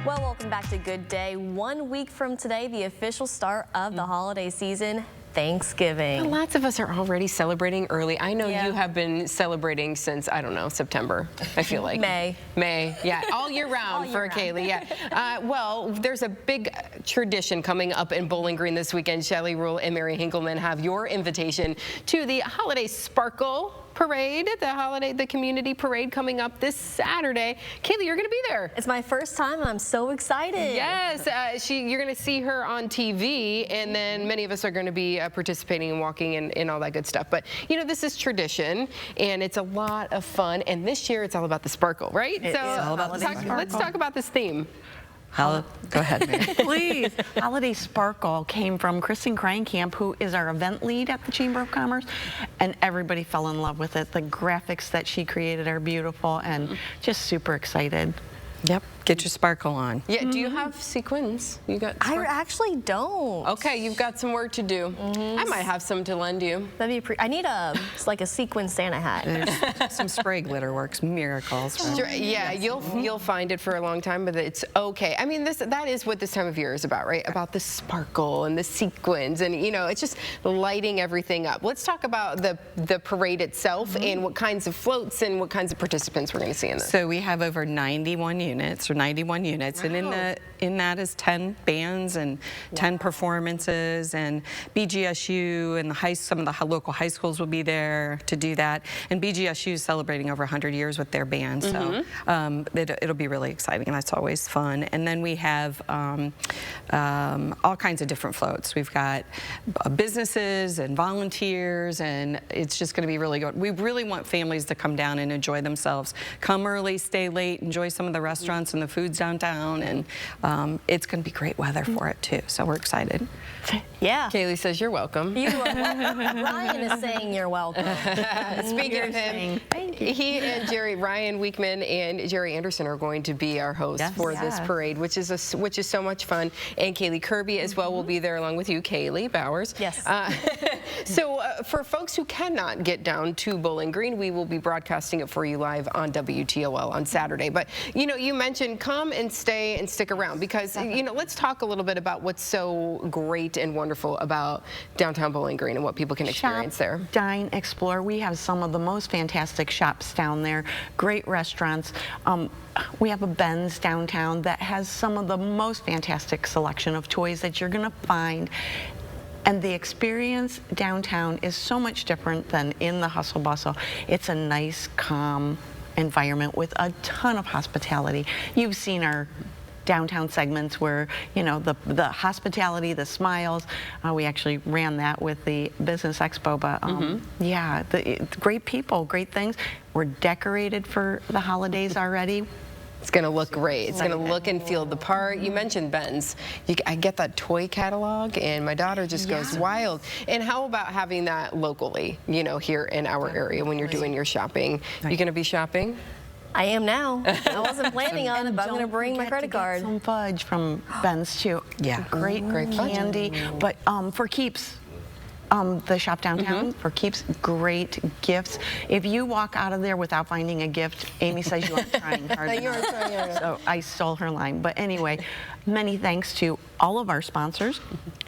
Well, welcome back to Good Day. 1 week from today, the official start of the holiday season, Thanksgiving. Well, lots of us are already celebrating early. I know you have been celebrating since, I don't know, September, I feel like. May, yeah, all year round for Kaylee, yeah. Well, there's a big tradition coming up in Bowling Green this weekend. Shelly Ruehl and Mary Hinkelman have your invitation to the Holiday Sparkle Parade, the community parade coming up this Saturday. Kaylee, you're going to be there. it's my first time and I'm so excited. Yes, you're going to see her on TV, and then many of us are going to be participating and walking and all that good stuff. But, you know, this is tradition, and it's a lot of fun. And this year, it's all about the sparkle, right? It's all about the sparkle. Let's talk about this theme. Go ahead, Mary. Please. Holiday Sparkle came from Kristen Kreinkamp, who is our event lead at the Chamber of Commerce, and everybody fell in love with it. The graphics that she created are beautiful and just super excited. Yep, get your sparkle on. Yeah, do you have sequins? You got I actually don't. Okay, you've got some work to do. I might have some to lend you. That'd be I need like a sequin Santa hat. There's some spray glitter works, miracles. Yeah, you'll find it for a long time, but it's okay. I mean, that is what this time of year is about, right? About the sparkle and the sequins, and you know, it's just lighting everything up. Let's talk about the parade itself and what kinds of floats and what kinds of participants we're going to see in this. So we have over 91 units, and in that is 10 bands and 10 performances, and BGSU and some of the local high schools will be there to do that. And BGSU is celebrating over 100 years with their band, so it'll be really exciting, and that's always fun. And then we have all kinds of different floats. We've got businesses and volunteers, and it's just going to be really good. We really want families to come down and enjoy themselves. Come early, stay late, enjoy some of the restaurants and the foods downtown, and it's going to be great weather for it too, so we're excited. Yeah. Kaylee says you're welcome. You are welcome. Ryan is saying you're welcome. Speaking of him, he and Ryan Weekman and Jerry Anderson are going to be our hosts for this parade, which is so much fun. And Kaylee Kirby as well will be there along with you, Kaylee Bowers. Yes. So for folks who cannot get down to Bowling Green, we will be broadcasting it for you live on WTOL on Saturday. But you know, you mentioned come and stay and stick around, because you know, let's talk a little bit about what's so great and wonderful about downtown Bowling Green and what people can experience there. Dine, explore. We have some of the most fantastic shops down there, great restaurants. We have a Ben's downtown that has some of the most fantastic selection of toys that you're going to find. And the experience downtown is so much different than in the hustle bustle. It's a nice, calm environment with a ton of hospitality. You've seen our downtown segments where, you know, the hospitality, the smiles. We actually ran that with the Business Expo, but yeah, great people, great things. We're decorated for the holidays already. It's going to look great. It's going to look and feel the part. You mentioned Ben's. I get that toy catalog, and my daughter just goes wild. And how about having that locally, you know, here in our area when you're doing your shopping? You going to be shopping? I am now. I wasn't planning on it, but I'm going to bring my credit card. Some fudge from Ben's too. Yeah. Great candy. But for keeps, the shop downtown, for keeps, great gifts. If you walk out of there without finding a gift, Amy says you aren't trying hard enough. So I stole her line. But anyway, many thanks to all of our sponsors.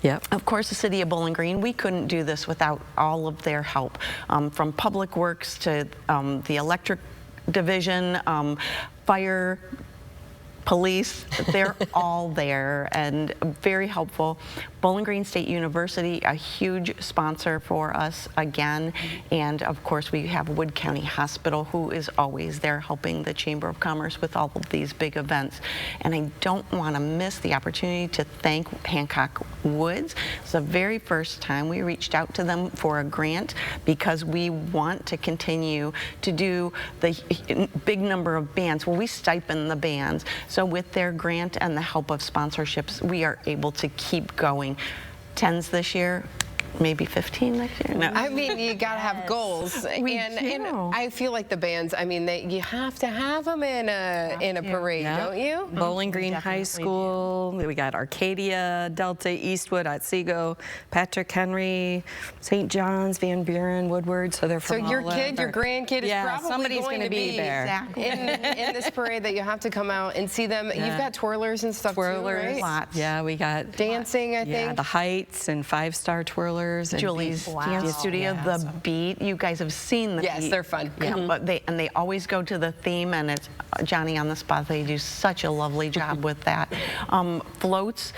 Yep. Of course, the City of Bowling Green. We couldn't do this without all of their help, from Public Works to the electric division, fire, police, they're all there and very helpful. Bowling Green State University, a huge sponsor for us again, and of course we have Wood County Hospital, who is always there helping the Chamber of Commerce with all of these big events. And I don't want to miss the opportunity to thank Hancock Woods. It's the very first time we reached out to them for a grant, because we want to continue to do the big number of bands. Well, we stipend the bands, so with their grant and the help of sponsorships, we are able to keep going. 10s this year, maybe 15 next year. No. I mean, you gotta have goals, and I feel like the bands. I mean, you have to have them in a parade, don't you? Bowling Green High School. We got Arcadia, Delta, Eastwood, Otsego, Patrick Henry, St. John's, Van Buren, Woodward. So they're from your all kid, over. your grandkid is probably somebody's going to be there. Exactly. in this parade that you have to come out and see them. You've got twirlers and stuff Twirlers, too, right? Lots. Yeah, we got Dancing, I think. the Heights and 5-star twirlers. And Julie's dance studio, The Beat. You guys have seen the Yes, Beat. they're fun. Yeah, but they always go to the theme, and it's Johnny on the Spot. They do such a lovely job with that. Floats.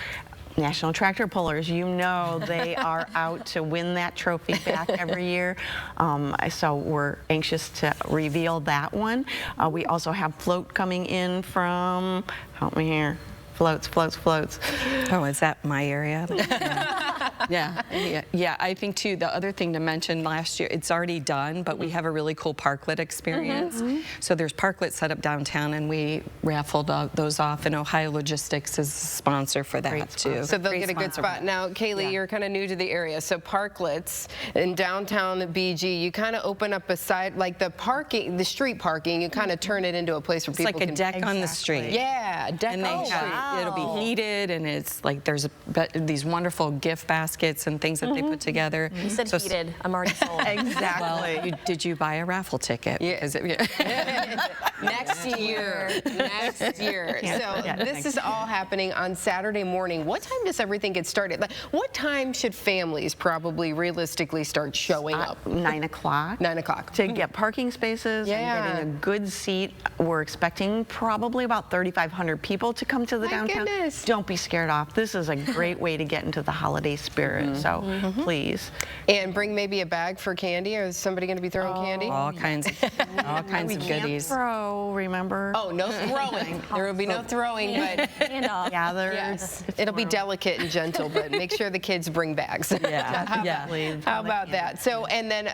National Tractor Pullers, you know they are out to win that trophy back every year. So we're anxious to reveal that one. We also have float coming in from, help me here, floats. Oh, is that my area? Yeah. I think too, the other thing to mention last year, it's already done, but we have a really cool parklet experience. So there's parklets set up downtown, and we raffled those off, and Ohio Logistics is a sponsor for that too. So they'll get a good spot. Now, Kaylee, you're kind of new to the area. So parklets in downtown BG, you kind of open up a side, like the parking, the street parking, you kind of turn it into a place where people It's like can... a deck on the street. Yeah, a deck And on the street. it'll be heated, and it's like there's these wonderful gift baskets and things that they put together. You said heated. I'm already sold. Exactly. Well, did you buy a raffle ticket? Yeah. Next year. Can't So forget this next is all happening on Saturday morning. What time does everything get started? Like, what time should families probably realistically start showing up? 9 o'clock. 9 o'clock. To get parking spaces Yeah. and getting a good seat. We're expecting probably about 3,500 people to come to the My downtown. goodness. Don't be scared off. This is a great way to get into the holiday spirit. So please. And bring maybe a bag for candy, or is somebody going to be throwing candy? All kinds of We goodies. can't throw, remember? Oh, no throwing. There will be no throwing, but Gather. yes, it'll be delicate and gentle, but make sure the kids bring bags. Yeah. How about that? So, and then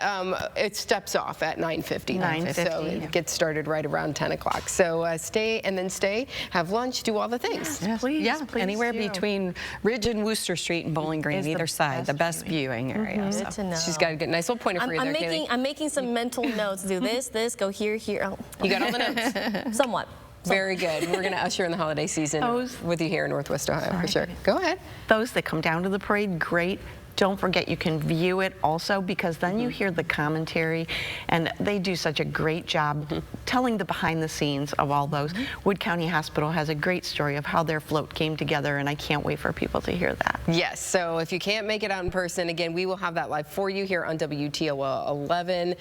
it steps off at 9:50. 9:50, So it gets started right around 10 o'clock. So stay, have lunch, do all the things. Please. Yeah, please anywhere do. between Ridge and Wooster Street and Bowling Green, Is the either side, the best viewing area. Good to know. She's got a good, nice little pointer for you there, Kaylee. I'm making some mental notes. Do this, go here. Oh. You got all the notes? Somewhat. Very good. We're going to usher in the holiday season with you here in Northwest Ohio, for sure. Go ahead. Those that come down to the parade, great. Don't forget you can view it also, because then you hear the commentary, and they do such a great job telling the behind the scenes of all those. Wood County Hospital has a great story of how their float came together, and I can't wait for people to hear that. Yes, so if you can't make it out in person, again, we will have that live for you here on WTOL 11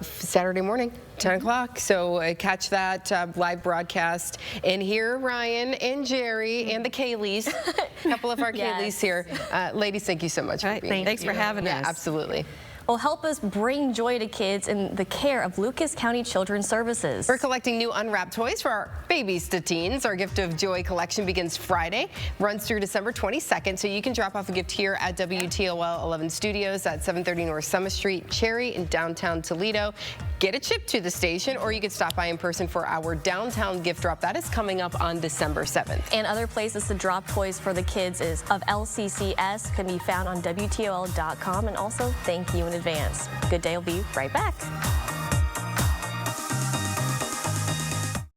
Saturday morning, 10 o'clock. So catch that live broadcast and hear Ryan and Jerry and the Kayleys, a couple of our Kayleys here. Ladies, thank you so much for being here. Thanks for having us. Yeah, absolutely. Well, help us bring joy to kids in the care of Lucas County Children's Services. We're collecting new unwrapped toys for our babies to teens. Our Gift of Joy collection begins Friday, runs through December 22nd, so you can drop off a gift here at WTOL 11 Studios at 730 North Summit Street, Cherry in downtown Toledo. Get a chip to the station, or you can stop by in person for our downtown gift drop. That is coming up on December 7th. And other places to drop toys for the kids is of LCCS, can be found on WTOL.com. And also, thank you in advance. Good Day will be right back.